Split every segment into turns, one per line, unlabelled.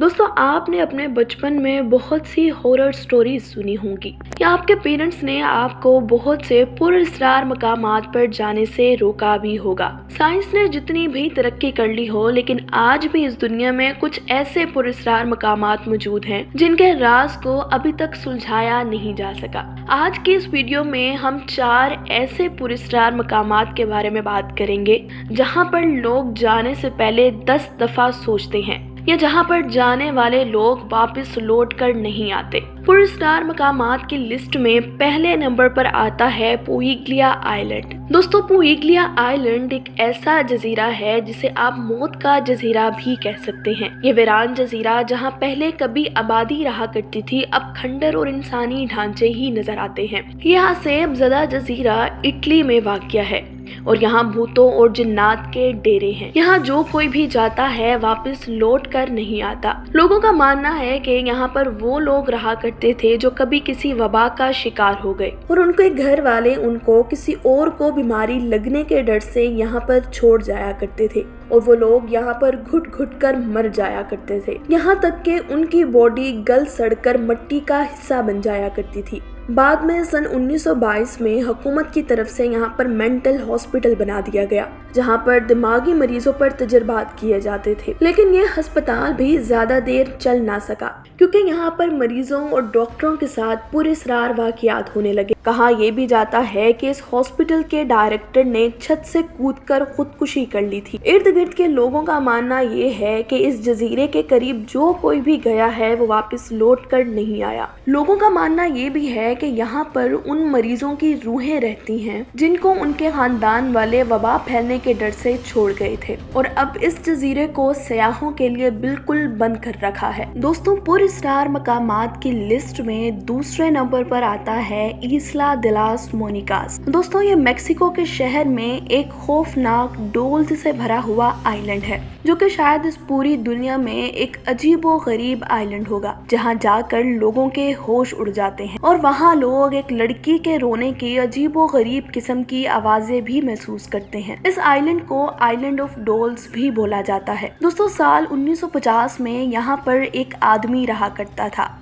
दोस्तों, आपने अपने बचपन में बहुत सी हॉरर स्टोरीज सुनी होंगी या आपके पेरेंट्स ने आपको बहुत से पुरस्कार मकामात पर जाने से रोका भी होगा। साइंस ने जितनी भी तरक्की कर ली हो, लेकिन आज भी इस दुनिया में कुछ ऐसे पुरस्कार मकामात मौजूद हैं जिनके राज को अभी तक सुलझाया नहीं जा सका। आज की इस वीडियो में हम 4 ऐसे पुरस्कार मकामात के बारे में बात करेंगे जहां पर लोग जाने से पहले 10 दफा सोचते हैं या जहां पर जाने वाले लोग वापस लौट कर नहीं आते। पुरस्कार मकामात की लिस्ट में पहले नंबर पर आता है पुईग्लिया आइलैंड। दोस्तों, पुईग्लिया आइलैंड एक ऐसा जजीरा है जिसे आप मौत का जजीरा भी कह सकते हैं। ये वीरान जजीरा जहां पहले कभी आबादी रहा करती थी, अब खंडर और इंसानी ढांचे ही नजर आते हैं। यह सेबज़दा जजीरा इटली में वाक़या है और यहाँ भूतों और जिन्नात के डेरे हैं। यहाँ जो कोई भी जाता है वापस लौट कर नहीं आता। लोगों का मानना है कि यहाँ पर वो लोग रहा करते थे जो कभी किसी वबा का शिकार हो गए और उनके घर वाले उनको किसी और को बीमारी लगने के डर से यहाँ पर छोड़ जाया करते थे और वो लोग यहाँ पर घुट घुट कर मर जाया करते थे। यहाँ तक कि उनकी बॉडी गल सड़कर मिट्टी का हिस्सा बन जाया करती थी। बाद में सन 1922 में हुकूमत की तरफ से यहाँ पर मेंटल हॉस्पिटल बना दिया गया जहाँ पर दिमागी मरीजों पर तजर्बात किए जाते थे। लेकिन ये अस्पताल भी ज्यादा देर चल ना सका क्योंकि यहाँ पर मरीजों और डॉक्टरों के साथ पुरस्कार वाक़यात होने लगे। कहा यह भी जाता है कि इस हॉस्पिटल के डायरेक्टर ने छत से कूदकर खुदकुशी कर ली थी। इर्द गिर्द के लोगों का मानना ये है कि इस जजीरे के करीब जो कोई भी गया है वो वापस लौट कर नहीं आया। लोगों का मानना ये भी है कि यहाँ पर उन मरीजों की रूहें रहती हैं जिनको उनके खानदान वाले वबा फैलने के डर से छोड़ गए थे और अब इस जजीरे को सयाहों के लिए बिल्कुल बंद कर रखा है। दोस्तों, पुरस्कार मकामात की लिस्ट में दूसरे नंबर पर आता है इस्ला दे लास मोनिकास। दोस्तों, ये मेक्सिको के शहर में एक खौफनाक डोल्स से भरा हुआ आइलैंड है जो कि शायद इस पूरी दुनिया में एक अजीबो गरीब आइलैंड होगा जहाँ जाकर लोगों के होश उड़ जाते हैं और वहाँ लोग एक लड़की के रोने की अजीबो गरीब किस्म की आवाजें भी महसूस करते हैं। इस आइलैंड को आइलैंड ऑफ डॉल्स भी बोला जाता है। दोस्तों, साल 1950 में यहाँ पर एक आदमी रहा करता था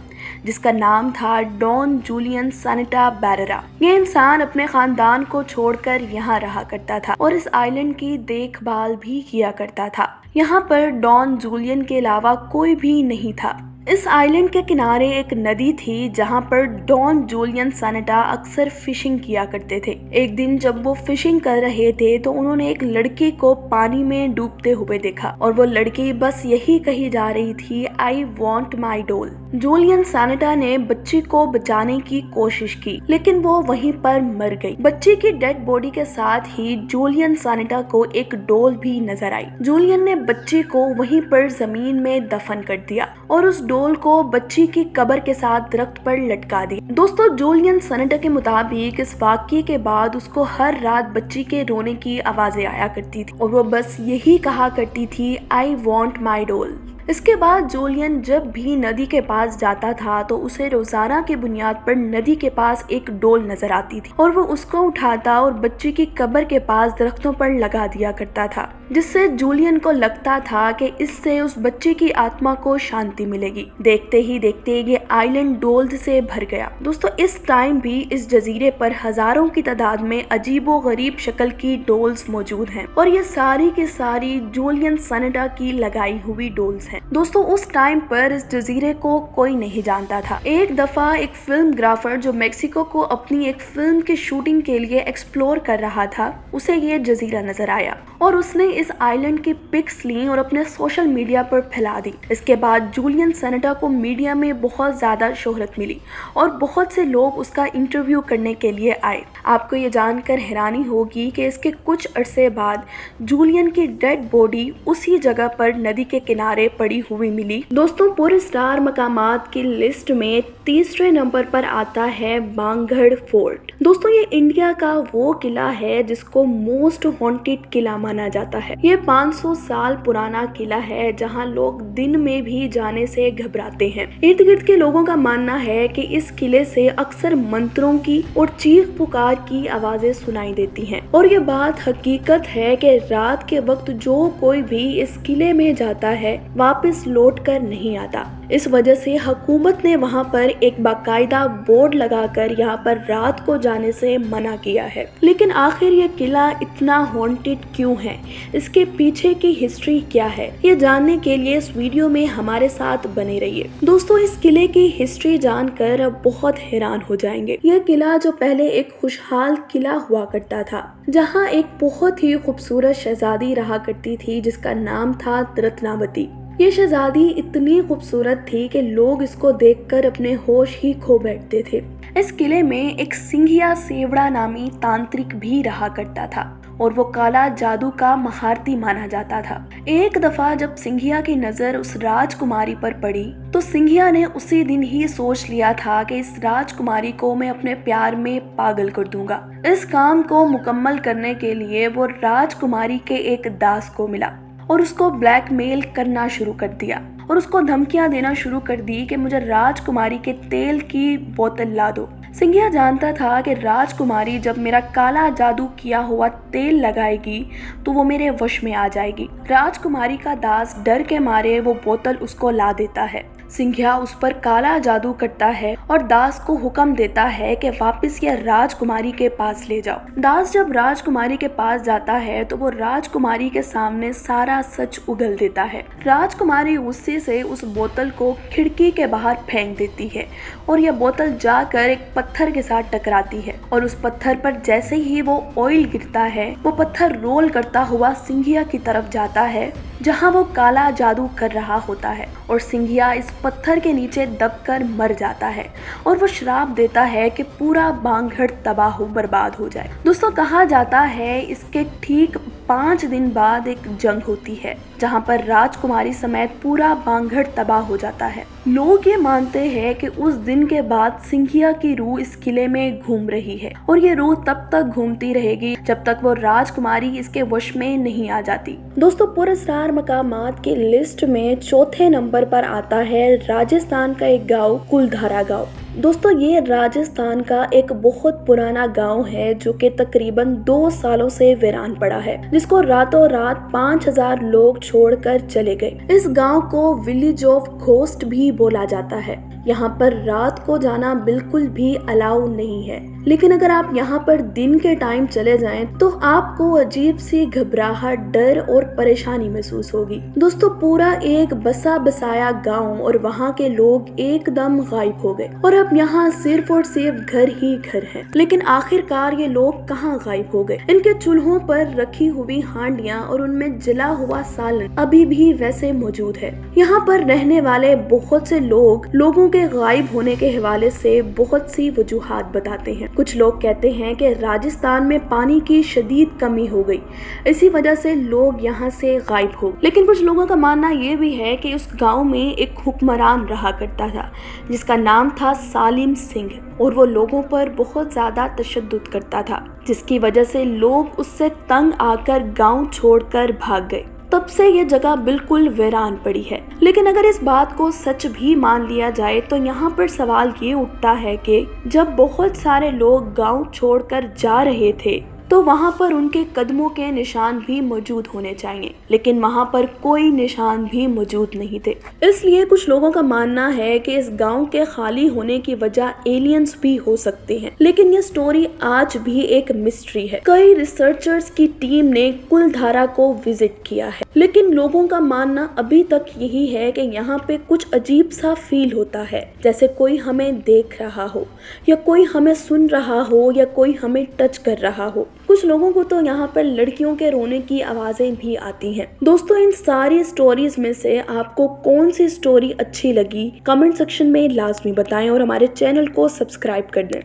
जिसका नाम था डॉन जूलियन सानिटा बैरेरा। ये इंसान अपने खानदान को छोड़कर यहाँ रहा करता था और इस आइलैंड की देखभाल भी किया करता था। यहाँ पर डॉन जूलियन के अलावा कोई भी नहीं था। इस आइलैंड के किनारे एक नदी थी जहाँ पर डॉन जूलियन सानिटा अक्सर फिशिंग किया करते थे। एक दिन जब वो फिशिंग कर रहे थे तो उन्होंने एक लड़की को पानी में डूबते हुए देखा और वो लड़की बस यही कही जा रही थी, I want my doll. Julian Sanita ने बच्ची को बचाने की कोशिश की लेकिन वो वहीं पर मर गई। बच्ची की डेड बॉडी के साथ ही जूलियन सानिटा को एक डॉल भी नजर आई। जूलियन ने बच्ची को वहीं पर जमीन में दफन कर दिया और उस डॉल को बच्ची की कब्र के साथ दरख्त पर लटका दी। दोस्तों, जूलियन सानिटा के मुताबिक इस वाक़ये के बाद उसको हर रात बच्ची के रोने की आवाजें आया करती थी और वो बस यही कहा करती थी, आई वॉन्ट माई डॉल। इसके बाद जूलियन जब भी नदी के पास जाता था तो उसे रोजाना की बुनियाद पर नदी के पास एक डोल नजर आती थी और वो उसको उठाता और बच्ची की कब्र के पास दरख्तों पर लगा दिया करता था, जिससे जूलियन को लगता था कि इससे उस बच्ची की आत्मा को शांति मिलेगी। देखते ही देखते ये आइलैंड डोल्स से भर गया। दोस्तों, इस टाइम भी इस जजीरे पर हजारों की तादाद में अजीबो गरीब शक्ल की डोल्स मौजूद हैं और ये सारी की सारी जूलियन सानिटा की लगाई हुई डोल्स हैं। दोस्तों, उस टाइम पर इस जजीरे को कोई नहीं जानता था। एक दफा एक फिल्मग्राफर जो मेक्सिको को अपनी एक फिल्म की शूटिंग के लिए एक्सप्लोर कर रहा था, उसे ये जजीरा नजर आया और उसने इस आइलैंड की पिक्स ली और अपने सोशल मीडिया पर फैला दी। इसके बाद जूलियन सानिटा को मीडिया में बहुत ज्यादा शोहरत मिली और बहुत से लोग उसका इंटरव्यू करने के लिए आए। आपको ये जानकर हैरानी होगी कि इसके कुछ अरसे बाद जूलियन की डेड बॉडी उसी जगह पर नदी के किनारे पड़ी हुई मिली। दोस्तों, पुरस्कार मकामात की लिस्ट में तीसरे नंबर पर आता है बांगड़ फोर्ट। दोस्तों ये इंडिया का वो किला है जिसको मोस्ट हॉन्टेड किला माना जाता है। ये 500 साल पुराना किला है जहाँ लोग दिन में भी जाने से घबराते हैं। इर्द गिर्द के लोगों का मानना है कि इस किले से अक्सर मंत्रों की और चीख पुकार की आवाजें सुनाई देती हैं और ये बात हकीकत है कि रात के वक्त जो कोई भी इस किले में जाता है वापस लौट कर नहीं आता। इस वजह से हुकूमत ने वहाँ पर एक बाकायदा बोर्ड लगाकर यहाँ पर रात को जाने से मना किया है। लेकिन आखिर ये किला इतना हॉन्टेड क्यों है, इसके पीछे की हिस्ट्री क्या है, ये जानने के लिए इस वीडियो में हमारे साथ बने रहिए। दोस्तों इस किले की हिस्ट्री जानकर अब बहुत हैरान हो जाएंगे। यह किला जो पहले एक खुशहाल किला हुआ करता था, जहाँ एक बहुत ही खूबसूरत शहजादी रहा करती थी जिसका नाम था रत्नावती। ये शहजादी इतनी खूबसूरत थी कि लोग इसको देखकर अपने होश ही खो बैठते थे। इस किले में एक सिंघिया सेवड़ा नामी तांत्रिक भी रहा करता था और वो काला जादू का महारथी माना जाता था। एक दफा जब सिंघिया की नजर उस राजकुमारी पर पड़ी तो सिंघिया ने उसी दिन ही सोच लिया था कि इस राजकुमारी को मैं अपने प्यार में पागल कर दूंगा। इस काम को मुकम्मल करने के लिए वो राजकुमारी के एक दास को मिला और उसको ब्लैकमेल करना शुरू कर दिया और उसको धमकियां देना शुरू कर दी कि मुझे राजकुमारी के तेल की बोतल ला दो। सिंघिया जानता था कि राजकुमारी जब मेरा काला जादू किया हुआ तेल लगाएगी तो वो मेरे वश में आ जाएगी। राजकुमारी का दास डर के मारे वो बोतल उसको ला देता है। सिंघिया उस पर काला जादू करता है और दास को हुक्म देता है कि वापस ये राजकुमारी के पास ले जाओ। दास जब राजकुमारी के पास जाता है तो वो राजकुमारी के सामने सारा सच उगल देता है। राजकुमारी गुस्से से उस बोतल को खिड़की के बाहर फेंक देती है और यह बोतल जाकर एक पत्थर के साथ टकराती है और उस पत्थर पर जैसे ही वो ऑयल गिरता है वो पत्थर रोल करता हुआ सिंघिया की तरफ जाता है जहां वो काला जादू कर रहा होता है और सिंघिया इस पत्थर के नीचे दबकर मर जाता है और वो श्राप देता है कि पूरा बांघड़ तबाह बर्बाद हो जाए। दोस्तों कहा जाता है इसके ठीक 5 दिन बाद एक जंग होती है जहां पर राजकुमारी समेत पूरा बांघड़ तबाह हो जाता है। लोग ये मानते हैं कि उस दिन के बाद सिंघिया की रूह इस किले में घूम रही है और ये रूह तब तक घूमती रहेगी जब तक वो राजकुमारी इसके वश में नहीं आ जाती। दोस्तों पुरस्कार मकामात की लिस्ट में चौथे नंबर पर आता है राजस्थान का एक गाँव कुलधारा गाँव। दोस्तों ये राजस्थान का एक बहुत पुराना गांव है जो कि तकरीबन 2 सालों से वीरान पड़ा है, जिसको रातों रात 5000 लोग छोड़कर चले गए। इस गांव को विलेज ऑफ घोस्ट भी बोला जाता है। यहाँ पर रात को जाना बिल्कुल भी अलाउ नहीं है, लेकिन अगर आप यहाँ पर दिन के टाइम चले जाएं तो आपको अजीब सी घबराहट, डर और परेशानी महसूस होगी। दोस्तों पूरा एक बसा बसाया गांव और वहाँ के लोग एकदम गायब हो गए और अब यहाँ सिर्फ और सिर्फ घर ही घर हैं। लेकिन आखिरकार ये लोग कहाँ गायब हो गए? इनके चूल्हों पर रखी हुई हांडियां और उनमें जला हुआ सालन अभी भी वैसे मौजूद है। यहाँ पर रहने वाले बहुत से लोगों के गायब होने के हवाले से बहुत सी वजूहात बताते हैं। कुछ लोग कहते हैं कि राजस्थान में पानी की शदीद कमी हो गई, इसी वजह से लोग यहाँ से गायब हो गए। लेकिन कुछ लोगों का मानना ये भी है कि उस गांव में एक हुक्मरान रहा करता था जिसका नाम था सालिम सिंह और वो लोगों पर बहुत ज्यादा तशद्दुद करता था, जिसकी वजह से लोग उससे तंग आकर गांव छोड़कर भाग गए। तब से ये जगह बिल्कुल वीरान पड़ी है। लेकिन अगर इस बात को सच भी मान लिया जाए तो यहाँ पर सवाल ये उठता है कि जब बहुत सारे लोग गांव छोड़कर जा रहे थे तो वहाँ पर उनके कदमों के निशान भी मौजूद होने चाहिए, लेकिन वहाँ पर कोई निशान भी मौजूद नहीं थे। इसलिए कुछ लोगों का मानना है कि इस गांव के खाली होने की वजह एलियंस भी हो सकते हैं, लेकिन ये स्टोरी आज भी एक मिस्ट्री है। कई रिसर्चर्स की टीम ने कुलधारा को विजिट किया है, लेकिन लोगों का मानना अभी तक यही है कि यहाँ पे कुछ अजीब सा फील होता है, जैसे कोई हमें देख रहा हो या कोई हमें सुन रहा हो या कोई हमें टच कर रहा हो। कुछ लोगों को तो यहाँ पर लड़कियों के रोने की आवाजें भी आती हैं। दोस्तों इन सारी स्टोरीज में से आपको कौन सी स्टोरी अच्छी लगी कमेंट सेक्शन में लाजमी बताएं और हमारे चैनल को सब्सक्राइब कर दें।